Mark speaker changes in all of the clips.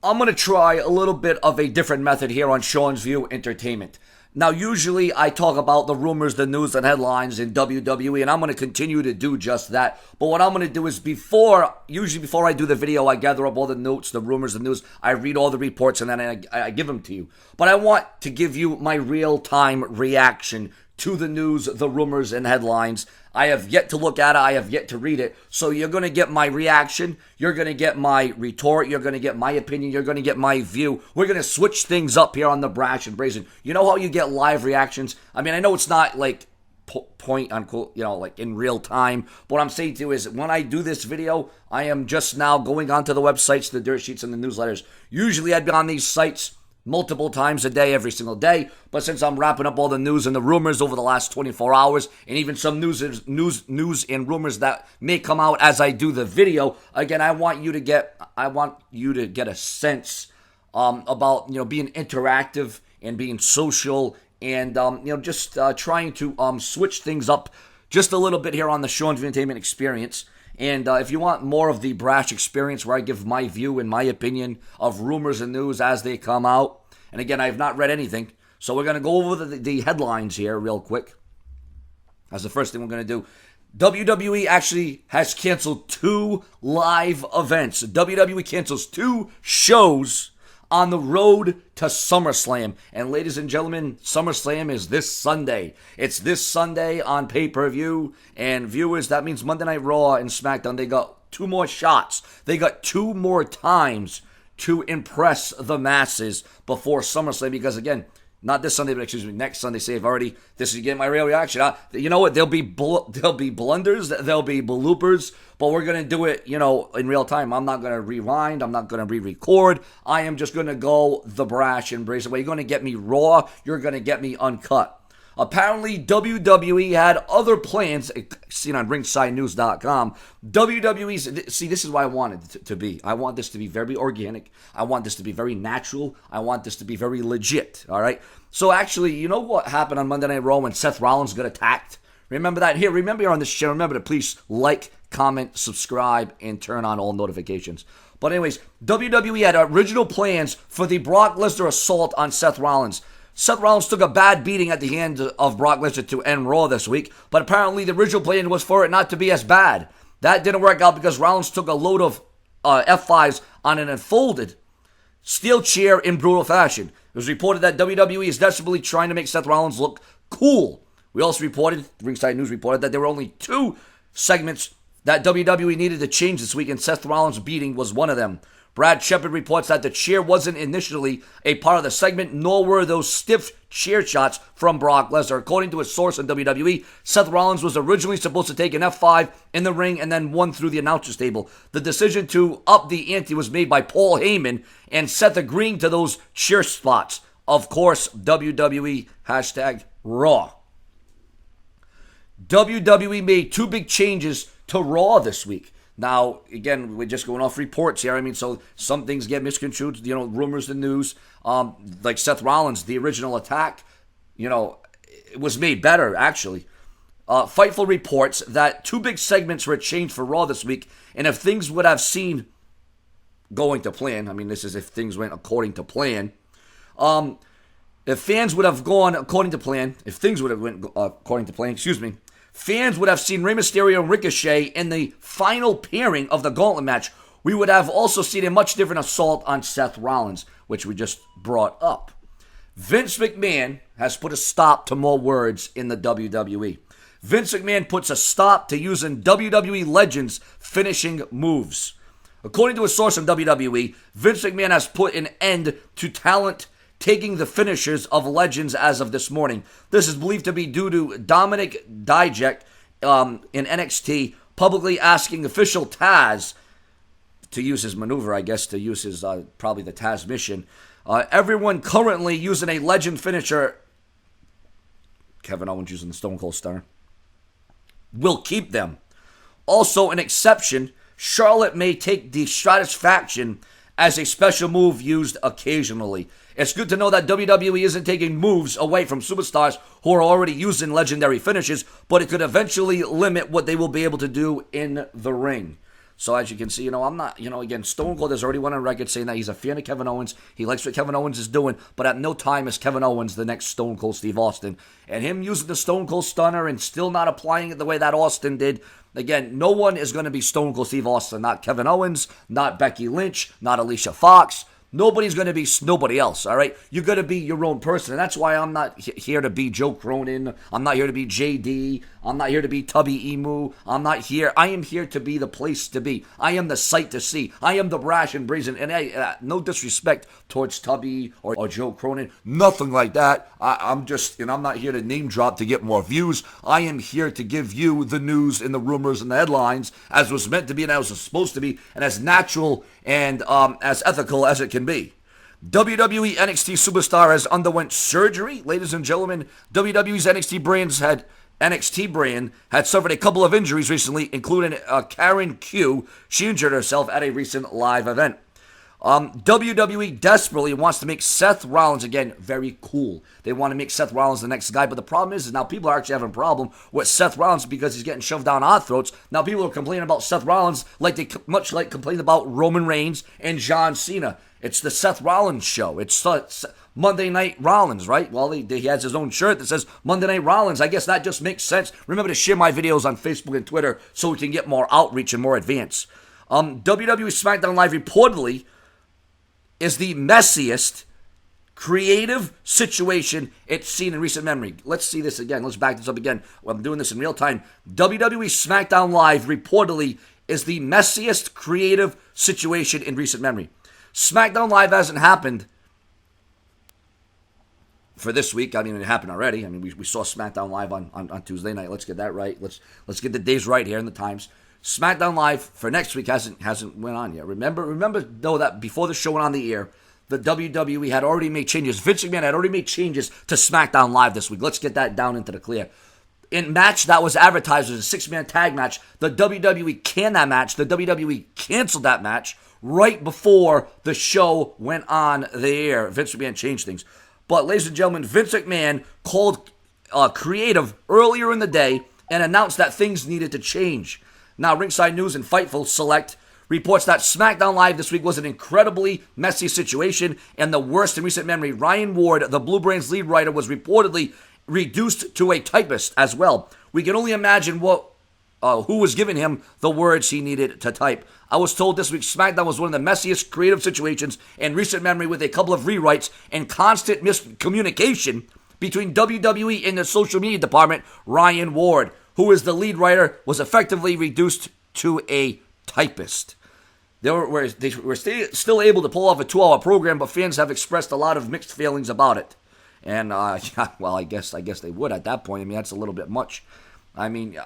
Speaker 1: I'm going to try a little bit of a different method here on Sean's View Entertainment. Now, usually I talk about the rumors, the news, and headlines in WWE, and I'm going to continue to do just that. But what I'm going to do is usually before I do the video, I gather up all the notes, the rumors, the news. I read all the reports, and then I give them to you. But I want to give you my real-time reaction to the news, the rumors, and headlines. I have yet to look at it. I have yet to read it. So you're going to get my reaction. You're going to get my retort. You're going to get my opinion. You're going to get my view. We're going to switch things up here on the Brash and Brazen. You know how you get live reactions? I mean, I know it's not like point unquote, like in real time. But what I'm saying to you is when I do this video, I am just now going onto the websites, the dirt sheets, and the newsletters. Usually I'd be on these sites multiple times a day, every single day. But since I'm wrapping up all the news and the rumors over the last 24 hours, and even some news and rumors that may come out as I do the video, again, I want you to get a sense about being interactive and being social and just trying to switch things up just a little bit here on the Seanzviewent Entertainment experience. And if you want more of the Brash experience where I give my view and my opinion of rumors and news as they come out, and again, I have not read anything, so we're going to go over the headlines here real quick. That's the first thing we're going to do. WWE actually has canceled 2 live events. WWE cancels 2 shows on the road to SummerSlam. And ladies and gentlemen, SummerSlam is this Sunday. It's this Sunday on pay-per-view. And viewers, that means Monday Night Raw and SmackDown, they got 2 more shots. They got 2 more times to impress the masses before SummerSlam. Because again, not this Sunday, but next Sunday. This is getting my real reaction. You know what? There'll be blunders, there'll be bloopers, but we're going to do it, in real time. I'm not going to rewind. I'm not going to re-record. I am just going to go the Brash and Brazen way. You're going to get me raw. You're going to get me uncut. Apparently, WWE had other plans, seen on ringsidenews.com. This is what I want it to be. I want this to be very organic. I want this to be very natural. I want this to be very legit, all right? So actually, you know what happened on Monday Night Raw when Seth Rollins got attacked? Remember that? Remember you're on this channel. Remember to please like, comment, subscribe, and turn on all notifications. But anyways, WWE had original plans for the Brock Lesnar assault on Seth Rollins. Seth Rollins took a bad beating at the hand of Brock Lesnar to end Raw this week, but apparently the original plan was for it not to be as bad. That didn't work out because Rollins took a load of F5s on an unfolded steel chair in brutal fashion. It was reported that WWE is desperately trying to make Seth Rollins look cool. We also reported, Ringside News reported, that there were only 2 segments that WWE needed to change this week, and Seth Rollins' beating was one of them. Brad Shepard reports that the chair wasn't initially a part of the segment, nor were those stiff chair shots from Brock Lesnar. According to a source in WWE, Seth Rollins was originally supposed to take an F5 in the ring and then 1 through the announcer's table. The decision to up the ante was made by Paul Heyman, and Seth agreeing to those chair spots. Of course, WWE #Raw. WWE made 2 big changes to Raw this week. Now, again, we're just going off reports here. I mean, so some things get misconstrued, rumors and news. Like Seth Rollins, the original attack, it was made better, actually. Fightful reports that 2 big segments were changed for Raw this week, and if things would have seen going to plan, I mean, this is if things went according to plan, if fans would have gone according to plan, fans would have seen Rey Mysterio and Ricochet in the final pairing of the Gauntlet match. We would have also seen a much different assault on Seth Rollins, which we just brought up. Vince McMahon has put a stop to more words in the WWE. Vince McMahon puts a stop to using WWE legends finishing moves. According to a source in WWE, Vince McMahon has put an end to talent taking the finishers of legends as of this morning. This is believed to be due to Dominic Dijak in NXT publicly asking official Taz to use his maneuver, to use his, probably the Taz mission. Everyone currently using a legend finisher, Kevin Owens using the Stone Cold Stunner, will keep them. Also, an exception, Charlotte may take the Stratusfaction as a special move used occasionally. It's good to know that WWE isn't taking moves away from superstars who are already using legendary finishes, but it could eventually limit what they will be able to do in the ring. So as you can see, I'm not, again, Stone Cold has already went on record saying that he's a fan of Kevin Owens. He likes what Kevin Owens is doing, but at no time is Kevin Owens the next Stone Cold Steve Austin. And him using the Stone Cold Stunner and still not applying it the way that Austin did, again, no one is going to be Stone Cold Steve Austin. Not Kevin Owens, not Becky Lynch, not Alicia Fox. Nobody's going to be nobody else, all right? You're going to be your own person, and that's why I'm not here to be Joe Cronin. I'm not here to be JD. I'm not here to be Tubby Emu. I'm not here. I am here to be the place to be. I am the sight to see. I am the brash and brazen. And no disrespect towards Tubby or Joe Cronin. Nothing like that. I'm just, I'm not here to name drop to get more views. I am here to give you the news and the rumors and the headlines as was meant to be and as was supposed to be and as natural and as ethical as it can be. WWE NXT superstar has underwent surgery. Ladies and gentlemen, WWE's NXT brand had suffered a couple of injuries recently, including Karen Q. She injured herself at a recent live event. WWE desperately wants to make Seth Rollins, again, very cool. They want to make Seth Rollins the next guy, but the problem is now people are actually having a problem with Seth Rollins because he's getting shoved down our throats. Now people are complaining about Seth Rollins much like complaining about Roman Reigns and John Cena. It's the Seth Rollins show. It's Monday Night Rollins, right? Well, he has his own shirt that says Monday Night Rollins. I guess that just makes sense. Remember to share my videos on Facebook and Twitter so we can get more outreach and more advance. WWE SmackDown Live reportedly is the messiest creative situation it's seen in recent memory. Let's see this again. Let's back this up again. Well, I'm doing this in real time. WWE SmackDown Live reportedly is the messiest creative situation in recent memory. SmackDown Live hasn't happened for this week. I mean, it happened already. I mean, we saw SmackDown Live on Tuesday night. Let's get that right. Let's get the days right here in the times. SmackDown Live for next week hasn't went on yet. Remember though that before the show went on the air, the WWE had already made changes. Vince McMahon had already made changes to SmackDown Live this week. Let's get that down into the clear. In match that was advertised as a 6-man tag match, the WWE canned that match. The WWE canceled that match right before the show went on the air. Vince McMahon changed things. But ladies and gentlemen, Vince McMahon called creative earlier in the day and announced that things needed to change. Now, Ringside News and Fightful Select reports that SmackDown Live this week was an incredibly messy situation and the worst in recent memory. Ryan Ward, the Blue Brand's lead writer, was reportedly reduced to a typist as well. We can only imagine who was giving him the words he needed to type. I was told this week SmackDown was one of the messiest creative situations in recent memory with a couple of rewrites and constant miscommunication between WWE and the social media department. Ryan Ward, who is the lead writer, was effectively reduced to a typist. They were still able to pull off a 2-hour program, but fans have expressed a lot of mixed feelings about it. And, well, I guess they would at that point. I mean, that's a little bit much. I mean,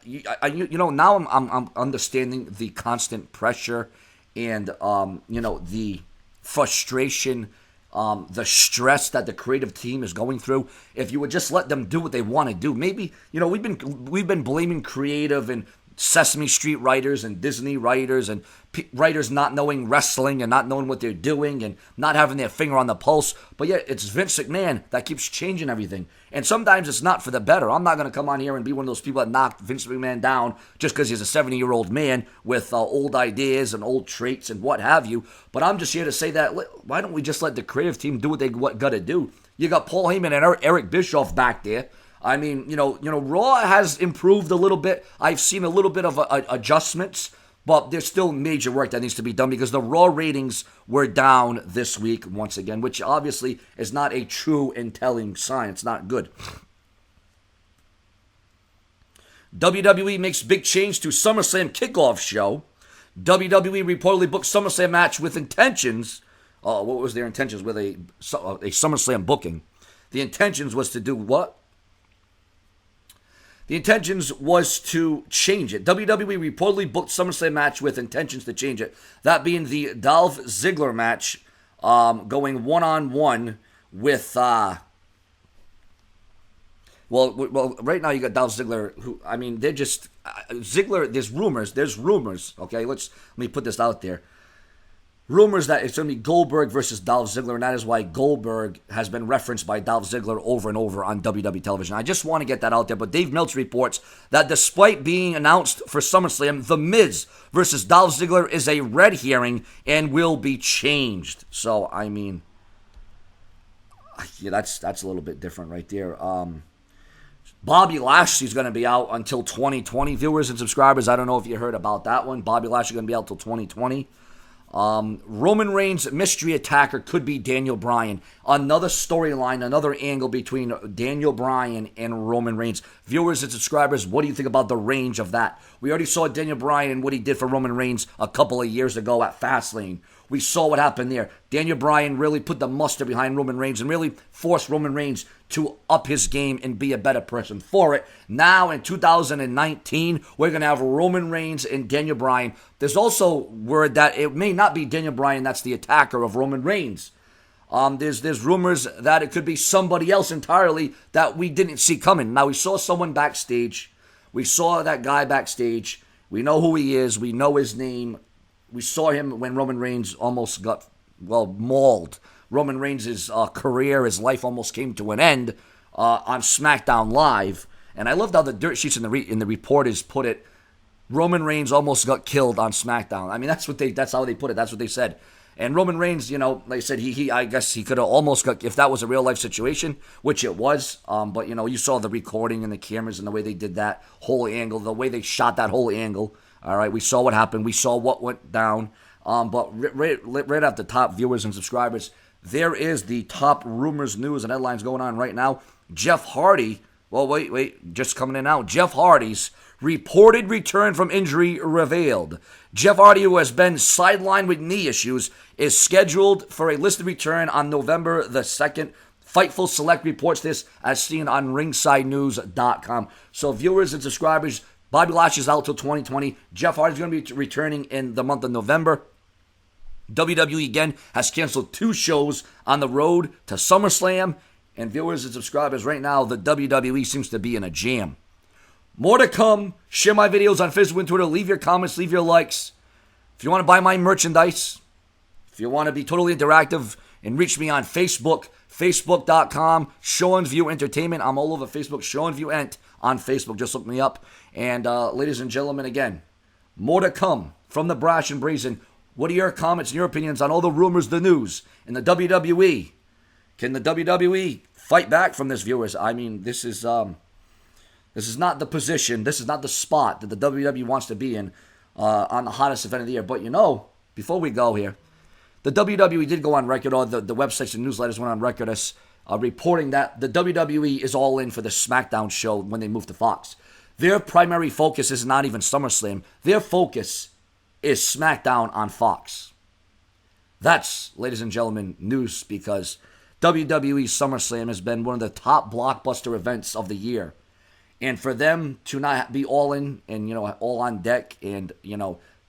Speaker 1: now I'm understanding the constant pressure and, the frustration, the stress that the creative team is going through. If you would just let them do what they want to do, maybe, we've been blaming creative and Sesame Street writers and Disney writers and writers not knowing wrestling and not knowing what they're doing and not having their finger on the pulse. But yet it's Vince McMahon that keeps changing everything. And sometimes it's not for the better. I'm not going to come on here and be one of those people that knocked Vince McMahon down just because he's a 70-year-old man with old ideas and old traits and what have you. But I'm just here to say that why don't we just let the creative team do what they got to do? You got Paul Heyman and Eric Bischoff back there. I mean, Raw has improved a little bit. I've seen a little bit of adjustments, but there's still major work that needs to be done because the Raw ratings were down this week once again, which obviously is not a true and telling sign. It's not good. WWE makes big change to SummerSlam kickoff show. WWE reportedly booked SummerSlam match with intentions. What was their intentions with a SummerSlam booking? The intentions was to do what? The intentions was to change it. WWE reportedly booked SummerSlam match with intentions to change it. That being the Dolph Ziggler match, going one-on-one with, well, right now you got Dolph Ziggler, who, I mean, they're just, Ziggler, there's rumors, okay? Let me put this out there. rumors that it's going to be Goldberg versus Dolph Ziggler, and that is why Goldberg has been referenced by Dolph Ziggler over and over on WWE television. I just want to get that out there, but Dave Meltzer reports that despite being announced for SummerSlam, The Miz versus Dolph Ziggler is a red herring and will be changed. So, I mean, yeah, that's a little bit different right there. Bobby Lashley's going to be out until 2020. Viewers and subscribers, I don't know if you heard about that one. Bobby Lashley going to be out until 2020. Roman Reigns' mystery attacker could be Daniel Bryan. Another storyline, another angle between Daniel Bryan and Roman Reigns. Viewers and subscribers, what do you think about the range of that? We already saw Daniel Bryan and what he did for Roman Reigns a couple of years ago at Fastlane. We saw what happened there. Daniel Bryan really put the mustard behind Roman Reigns and really forced Roman Reigns to up his game and be a better person for it. Now in 2019, we're going to have Roman Reigns and Daniel Bryan. There's also word that it may not be Daniel Bryan that's the attacker of Roman Reigns. There's rumors that it could be somebody else entirely that we didn't see coming. Now, we saw someone backstage. We saw that guy backstage. We know who he is. We know his name. We saw him when Roman Reigns almost got, mauled. Roman Reigns' career, his life almost came to an end on SmackDown Live. And I loved how the dirt sheets in the reporters put it. Roman Reigns almost got killed on SmackDown. I mean, that's how they put it. That's what they said. And Roman Reigns, like I said, I guess he could have almost got, if that was a real life situation, which it was. But you saw the recording and the cameras and the way they did that whole angle, the way they shot that whole angle. All right, we saw what happened. We saw what went down. But right at the top, viewers and subscribers, there is the top rumors, news, and headlines going on right now. Jeff Hardy, just coming in now. Jeff Hardy's reported return from injury revealed. Jeff Hardy, who has been sidelined with knee issues, is scheduled for a listed return on November the 2nd. Fightful Select reports this as seen on ringsidenews.com. So viewers and subscribers, Bobby Lashley's out till 2020. Jeff Hardy's going to be returning in the month of November. WWE, again, has canceled 2 shows on the road to SummerSlam. And viewers and subscribers, right now, the WWE seems to be in a jam. More to come. Share my videos on Facebook and Twitter. Leave your comments. Leave your likes. If you want to buy my merchandise, if you want to be totally interactive and reach me on Facebook, Facebook.com, SeanzView Entertainment. I'm all over Facebook, SeanzView Ent on Facebook. Just look me up. And ladies and gentlemen, again, more to come from the Brash and Brazen. What are your comments and your opinions on all the rumors, the news in the WWE? Can the WWE fight back from this, viewers? I mean, this is not the position, this is not the spot that the WWE wants to be in on the hottest event of the year. But before we go here, the WWE did go on record, or the websites and newsletters went on record as reporting that the WWE is all in for the SmackDown show when they move to Fox. Their primary focus is not even SummerSlam. Their focus is SmackDown on Fox. That's, ladies and gentlemen, news, because WWE SummerSlam has been one of the top blockbuster events of the year. And for them to not be all in and, all on deck and,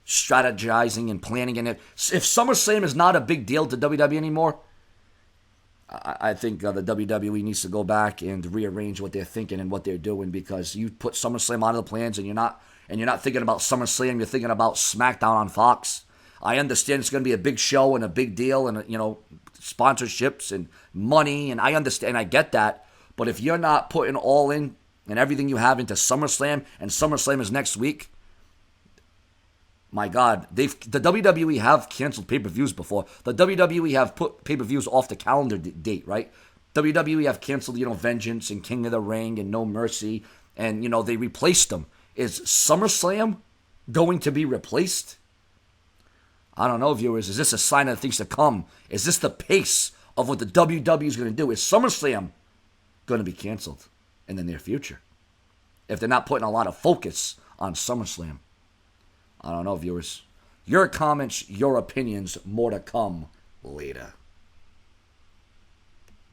Speaker 1: strategizing and planning in it. If SummerSlam is not a big deal to WWE anymore, I think the WWE needs to go back and rearrange what they're thinking and what they're doing, because you put SummerSlam out of the plans and you're not thinking about SummerSlam, you're thinking about SmackDown on Fox. I understand it's going to be a big show and a big deal and, sponsorships and money, and I understand, I get that. But if you're not putting all in and everything you have into SummerSlam, and SummerSlam is next week, my God, the WWE have canceled pay-per-views before. The WWE have put pay-per-views off the calendar date, right? WWE have canceled, Vengeance and King of the Ring and No Mercy, and, they replaced them. Is SummerSlam going to be replaced? I don't know, viewers. Is this a sign of things to come? Is this the pace of what the WWE is going to do? Is SummerSlam going to be canceled in the near future if they're not putting a lot of focus on SummerSlam? I don't know, viewers. Your comments, your opinions, more to come later.